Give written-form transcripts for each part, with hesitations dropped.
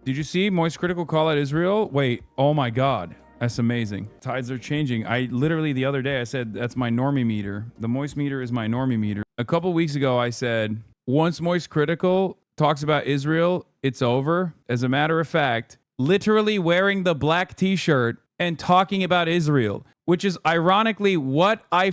Did you see Moist Critical call out Israel? Wait, oh my God. That's amazing. Tides are changing. I literally the other day I said that's my normie meter. The Moist meter is my normie meter. A couple weeks ago I said once Moist Critical talks about Israel, it's over. As a matter of fact, literally wearing the black t-shirt and talking about Israel, which is ironically what I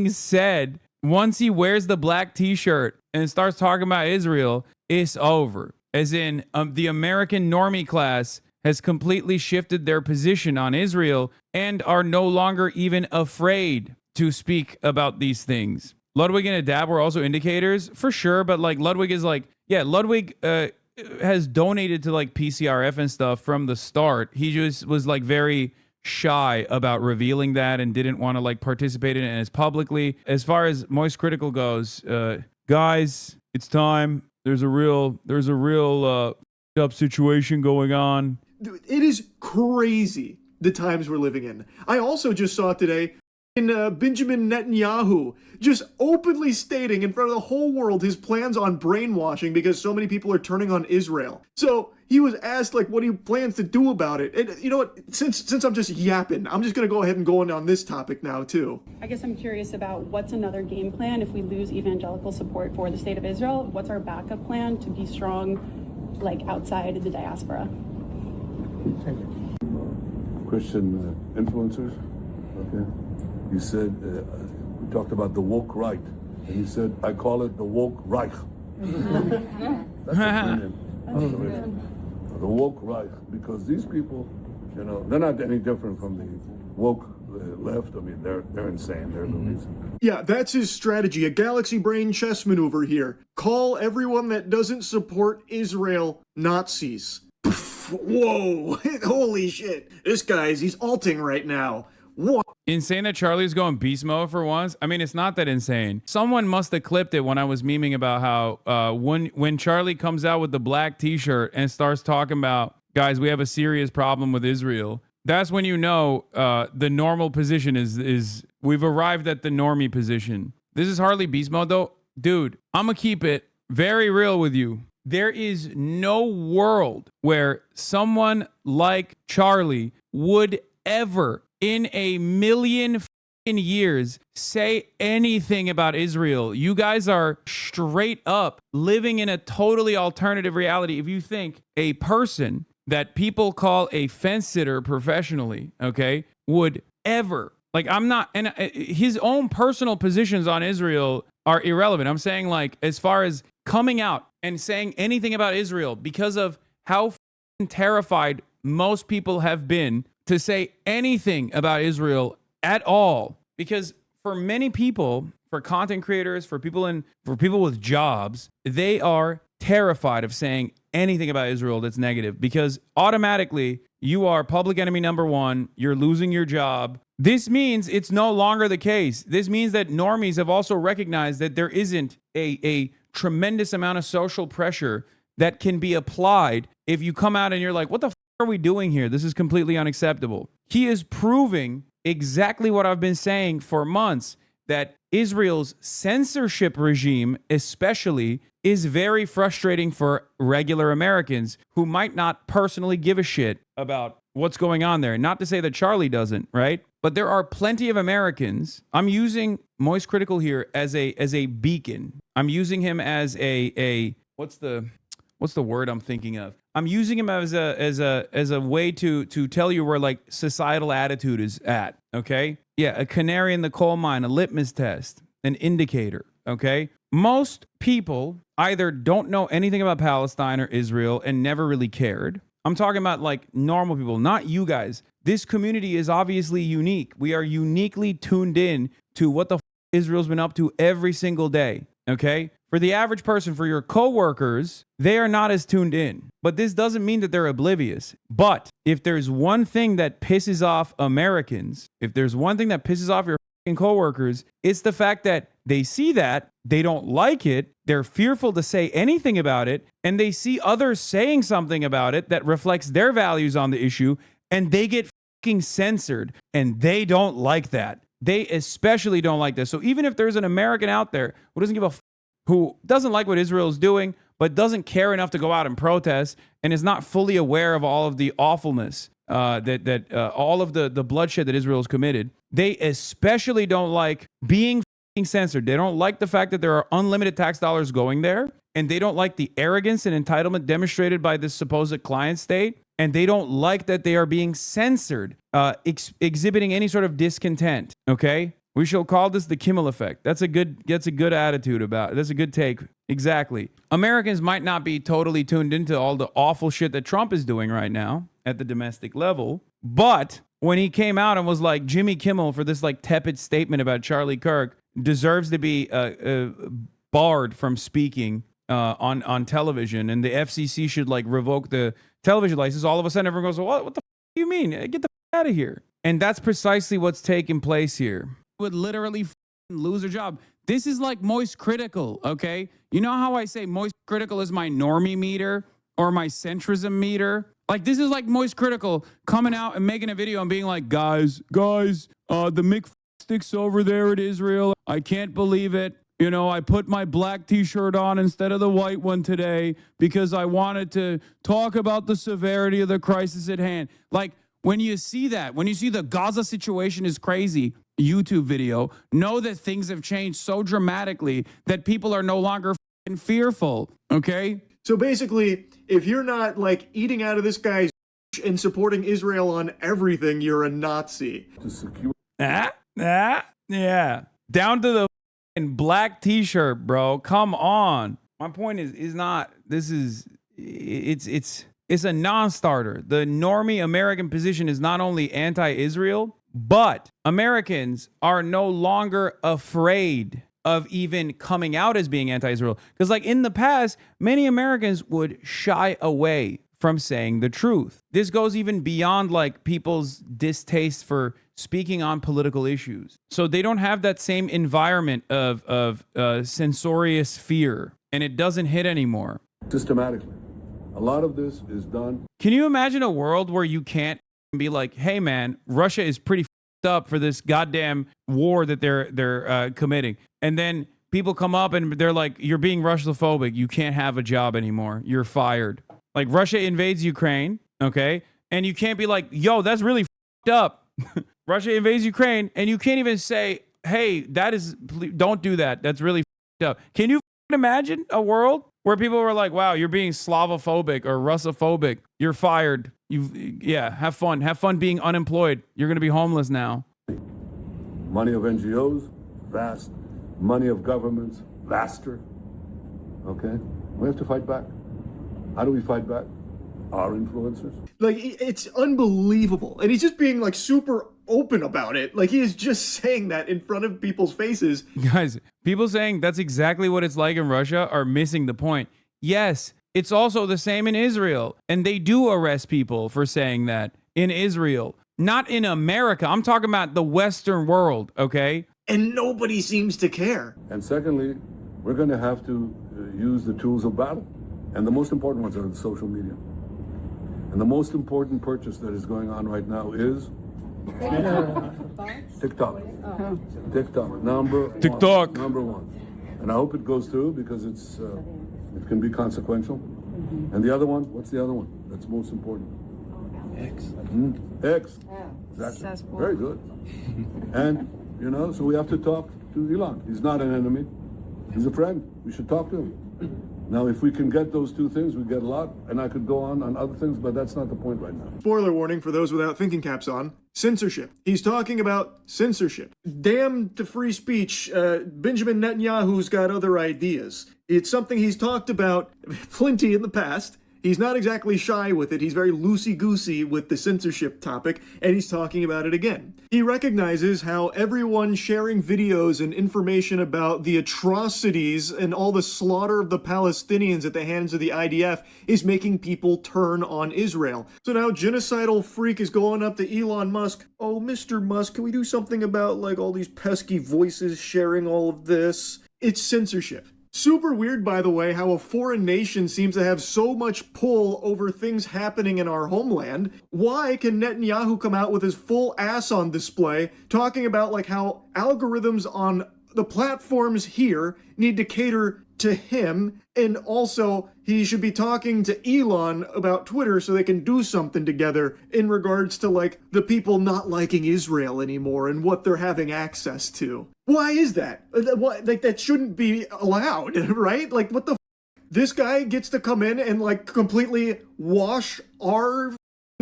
said. Once he wears the black t-shirt and starts talking about Israel, it's over. As in, the American normie class has completely shifted their position on Israel and are no longer even afraid to speak about these things. Ludwig and Adab were also indicators, for sure, but like Ludwig is like, yeah, Ludwig has donated to like PCRF and stuff from the start. He just was like very shy about revealing that and didn't want to like participate in it as publicly. As far as Moist Critical goes, guys, it's time. There's a real up situation going on. Dude, it is crazy the times we're living in. I also just saw today in Benjamin Netanyahu just openly stating in front of the whole world his plans on brainwashing because so many people are turning on Israel. So he was asked like what he plans to do about it. And you know what? Since I'm just yapping, I'm just going to go ahead and go on this topic now too. I guess I'm curious about what's another game plan if we lose evangelical support for the state of Israel. What's our backup plan to be strong, like outside of the diaspora? Christian influencers. Okay. You said, we talked about the woke right, and you said, I call it the woke Reich. That's a the woke Reich, because these people, you know, they're not any different from the woke left. I mean, they're insane. They're loonies. Yeah, that's his strategy, a galaxy brain chess maneuver here. Call everyone that doesn't support Israel Nazis. Whoa, holy shit. This he's alting right now. What? Insane that Charlie's going beast mode for once. I mean, it's not that insane. Someone must have clipped it when I was memeing about how when Charlie comes out with the black t-shirt and starts talking about, guys, we have a serious problem with Israel. That's when you know the normal position is we've arrived at the normie position. This is hardly beast mode though. Dude, I'm gonna keep it very real with you. There is no world where someone like Charlie would ever in a million years say anything about Israel. You guys are straight up living in a totally alternative reality. If you think a person that people call a fence sitter professionally, okay, would ever, like, I'm not, and his own personal positions on Israel are irrelevant. I'm saying, like, as far as coming out and saying anything about Israel because of how terrified most people have been to say anything about Israel at all. Because for many people, for content creators, for people with jobs, they are terrified of saying anything about Israel that's negative because automatically you are public enemy number one. You're losing your job. This means it's no longer the case. This means that normies have also recognized that there isn't a tremendous amount of social pressure that can be applied if you come out and you're like, what the f are we doing here? This is completely unacceptable. He is proving exactly what I've been saying for months, that Israel's censorship regime especially is very frustrating for regular Americans who might not personally give a shit about what's going on there. Not to say that Charlie doesn't, right? But there are plenty of Americans. I'm using Moist Critical here as a beacon. I'm using him as a what's the word I'm thinking of? I'm using him as a way to tell you where like societal attitude is at, okay? Yeah, a canary in the coal mine, a litmus test, an indicator, okay? Most people either don't know anything about Palestine or Israel and never really cared. I'm talking about like normal people, not you guys. This community is obviously unique. We are uniquely tuned in to what the Israel's been up to every single day, okay? For the average person, for your coworkers, they are not as tuned in. But this doesn't mean that they're oblivious. But if there's one thing that pisses off Americans, if there's one thing that pisses off your coworkers, it's the fact that they see that, they don't like it, they're fearful to say anything about it, and they see others saying something about it that reflects their values on the issue, and they get censored, and they don't like that. They especially don't like this. So even if there's an American out there who doesn't give a who doesn't like what Israel is doing, but doesn't care enough to go out and protest and is not fully aware of all of the awfulness all of the bloodshed that Israel has committed. They especially don't like being censored. They don't like the fact that there are unlimited tax dollars going there, and they don't like the arrogance and entitlement demonstrated by this supposed client state, and they don't like that they are being censored, exhibiting any sort of discontent. Okay, we shall call this the Kimmel effect. That's a good attitude about it. That's a good take. Exactly. Americans might not be totally tuned into all the awful shit that Trump is doing right now at the domestic level, but when he came out and was like, Jimmy Kimmel, for this like tepid statement about Charlie Kirk, deserves to be barred from speaking on television, and the FCC should like revoke the television license, all of a sudden everyone goes, what the do you mean? Get the out of here. And that's precisely what's taking place here. Would literally lose their job. This is like moist critical, okay? You know how I say moist critical is my normie meter or my centrism meter? Like, this is like moist critical coming out and making a video and being like, guys, the Mick sticks over there at Israel. I can't believe it. You know, I put my black t-shirt on instead of the white one today because I wanted to talk about the severity of the crisis at hand. Like, when you see that, when you see the Gaza situation is crazy YouTube video, know that things have changed so dramatically that people are no longer fearful, okay? So basically, if you're not like eating out of this guy's and supporting Israel on everything, you're a Nazi. To secure. Yeah. Down to the black t-shirt, bro. Come on. My point is not, it's a non-starter. The normie American position is not only anti-Israel, but Americans are no longer afraid of even coming out as being anti-Israel. Because like in the past, many Americans would shy away from saying the truth. This goes even beyond like people's distaste for speaking on political issues. So they don't have that same environment of censorious fear, and it doesn't hit anymore. Systematically. A lot of this is done. Can you imagine a world where you can't be like, hey man, Russia is pretty up for this goddamn war that they're committing, and then people come up and they're like, you're being Russophobic, you can't have a job anymore, you're fired. Like, Russia invades Ukraine, okay, and you can't be like, yo, that's really up. Russia invades Ukraine, and you can't even say, hey, don't do that, that's really up. Can you imagine a world where people were like, wow, you're being Slavophobic or Russophobic, you're fired? Have fun being unemployed. You're going to be homeless now. Money of NGOs, vast. Money of governments, vaster. Okay? We have to fight back. How do we fight back? Our influencers. Like, it's unbelievable. And he's just being like super open about it. Like, he is just saying that in front of people's faces. Guys, people saying that's exactly what it's like in Russia are missing the point. Yes, it's also the same in Israel. And they do arrest people for saying that in Israel. Not in America. I'm talking about the Western world, okay? And nobody seems to care. And secondly, we're going to have to use the tools of battle. And the most important ones are the social media. And the most important purchase that is going on right now is TikTok. TikTok, number one. And I hope it goes through because it can be consequential. And the other one, what's the other one that's most important? X. X. Exactly. Very good. And, so we have to talk to Elon. He's not an enemy. He's a friend. We should talk to him. Now, if we can get those two things, we get a lot. And I could go on other things, but that's not the point right now. Spoiler warning for those without thinking caps on. Censorship. He's talking about censorship. Damn to free speech. Benjamin Netanyahu's got other ideas. It's something he's talked about plenty in the past. He's not exactly shy with it. He's very loosey-goosey with the censorship topic, and he's talking about it again. He recognizes how everyone sharing videos and information about the atrocities and all the slaughter of the Palestinians at the hands of the IDF is making people turn on Israel. So now genocidal freak is going up to Elon Musk. Oh, Mr. Musk, can we do something about like all these pesky voices sharing all of this? It's censorship. Super weird, by the way, how a foreign nation seems to have so much pull over things happening in our homeland. Why can Netanyahu come out with his full ass on display talking about like how algorithms on the platforms here need to cater to him, and also he should be talking to Elon about Twitter so they can do something together in regards to like the people not liking Israel anymore and what they're having access to. Why is that? What, like, that shouldn't be allowed, right? Like, what the this guy gets to come in and like completely wash our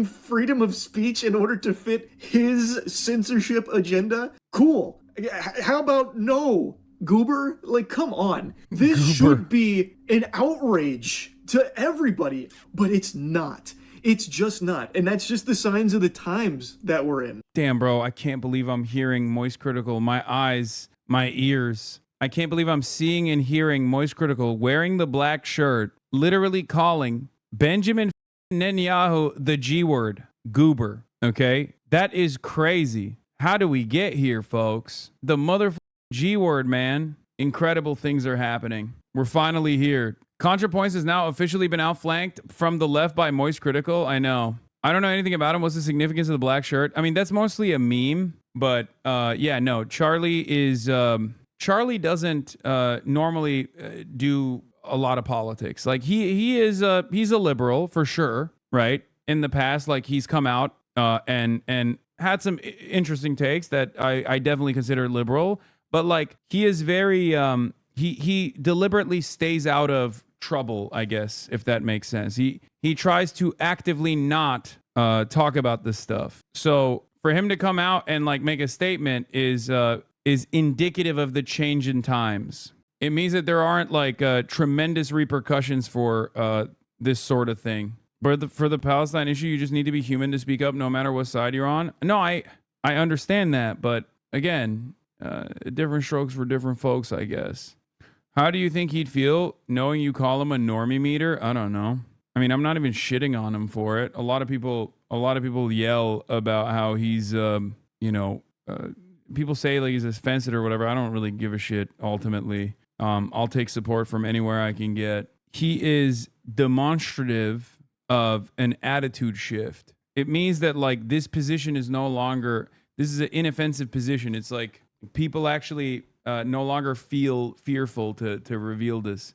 freedom of speech in order to fit his censorship agenda? Cool. How about no, Goober? Like, come on. This should be an outrage to everybody, but it's not. It's just not. And that's just the signs of the times that we're in. Damn, bro, I can't believe I'm hearing Moist Critical. My eyes, my ears. I can't believe I'm seeing and hearing Moist Critical wearing the black shirt, literally calling Benjamin Netanyahu the G word, goober. Okay? That is crazy. How do we get here, folks? The motherfucking G word, man. Incredible things are happening. We're finally here. ContraPoints has now officially been outflanked from the left by Moist Critical. I know. I don't know anything about him. What's the significance of the black shirt? I mean, that's mostly a meme, but yeah, no. Charlie is Charlie doesn't normally do a lot of politics. Like he's a liberal for sure, right? In the past, like he's come out and had some interesting takes that I definitely consider liberal, but like he is very he deliberately stays out of trouble, I guess, if that makes sense. He tries to actively not talk about this stuff. So for him to come out and like make a statement is indicative of the change in times. It means that there aren't like tremendous repercussions for this sort of thing. But for the Palestine issue, you just need to be human to speak up no matter what side you're on. No, I understand that. But again, different strokes for different folks, I guess. How do you think he'd feel knowing you call him a normie meter? I don't know. I mean, I'm not even shitting on him for it. A lot of people yell about how he's, people say like he's offensive or whatever. I don't really give a shit ultimately. I'll take support from anywhere I can get. He is demonstrative of an attitude shift. It means that like this position is no longer, this is an inoffensive position. It's like people actually no longer feel fearful to reveal this.